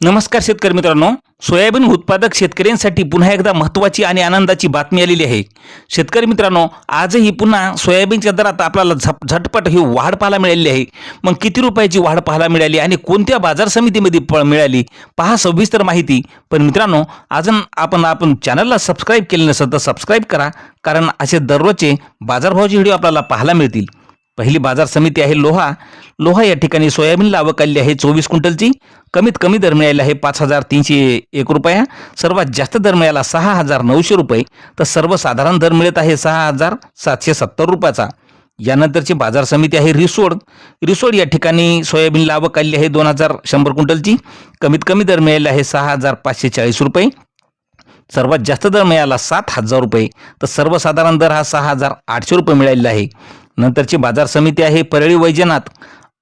नमस्कार शेतकरी मित्रांनो, सोयाबीन उत्पादक शेतकऱ्यांसाठी पुन्हा एकदा महत्त्वाची आणि आनंदाची बातमी आलेली आहे। शेतकरी मित्रांनो, आजही पुन्हा सोयाबीनच्या दरात आपल्याला झटपट ही वाढ पाहायला मिळाली आहे। मग किती रुपयाची वाढ पाहायला मिळाली आणि कोणत्या बाजार समितीमध्ये मिळाली पहा सविस्तर माहिती। पण मित्रांनो, अजून आपण चॅनलला सबस्क्राईब केले नसेल तर सबस्क्राईब करा, कारण असे दररोजचे बाजारभावाचे व्हिडिओ आपल्याला पाहायला मिळतील। पहिली बाजार समिती आहे लोहा या ठिकाणी सोयाबीनला आवक आली आहे 24 क्विंटलची। कमीत कमी दर मिळाला आहे 5301 रुपया, सर्वात जास्त दर मिळाला 6900 रुपये, तर सर्वसाधारण दर मिळत आहे 6770 रुपयाचा। यानंतरची बाजार समिती आहे रिसोड या ठिकाणी सोयाबीनला आवक आली आहे 2100 क्विंटलची। कमीत कमी दर मिळाला आहे 6540 रुपये, सर्वात जास्त दर मिळाला 7000 रुपये, तर सर्वसाधारण दर हा 6800 रुपये मिळालेला आहे। नंतरची बाजार समिती आहे परळी वैजनाथ,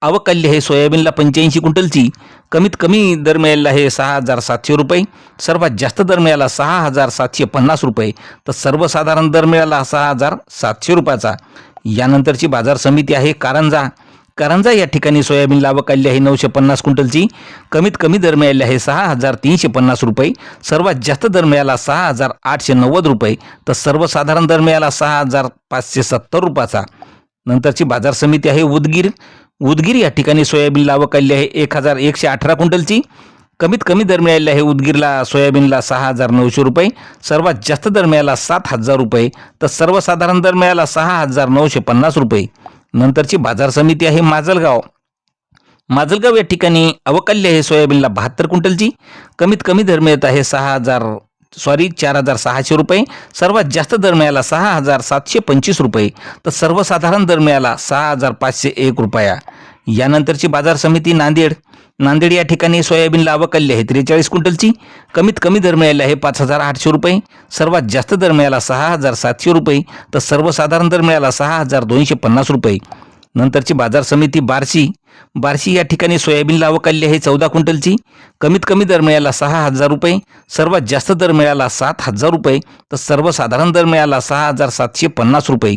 आवक आली आहे सोयाबीनला 85 क्विंटलची। कमीत कमी दर मिळाला आहे 6700 रुपये, सर्वात जास्त दर मिळाला 6750 रुपये, तर सर्वसाधारण दर मिळाला 6700 रुपयाचा। यानंतरची बाजार समिती आहे कारंजा या ठिकाणी सोयाबीनला आवक आली आहे 950 क्विंटलची। कमीत कमी दर मिळाले आहे 6350 रुपये, सर्वात जास्त दर मिळाला 6890 रुपये, तर सर्वसाधारण दर मिळाला 6570 रुपयाचा। नंतरची बाजार समिती आहे उदगीर या ठिकाणी सोयाबीनला आवक आली आहे 1118 क्विंटलची। कमीत कमी दर मिळाले आहे उदगीरला सोयाबीनला 6900 रुपये, सर्वात जास्त दर मिळाला 7000 रुपये, तर सर्वसाधारण दर मिळाला 6950 रुपये। नंतरची बाजार समिती आहे माजलगाव या ठिकाणी आवक आली आहे सोयाबीनला 72 क्विंटलची। कमीत कमी दर मिळत आहे 4600 रुपये, सर्वात जास्त दर मिळाला 6725 रुपये, तर सर्वसाधारण दर मिळाला 6501 रुपया। यानंतरची बाजार समिती नांदेड या ठिकाणी सोयाबीनला आवक आली आहे 43 क्विंटलची। कमीत कमी दर मिळाले आहे 5800 रुपये, सर्वात जास्त दर मिळाला 6700 रुपये, तर सर्वसाधारण दर मिळाला 6250 रुपये। नंतरची बाजार समिती बार्शी या ठिकाणी सोयाबीनला आवक आली आहे 14 क्विंटलची। कमीत कमी दर मिळाला 6000 रुपये, सर्वात जास्त दर मिळाला 7000 रुपये, तर सर्वसाधारण दर मिळाला 6750 रुपये।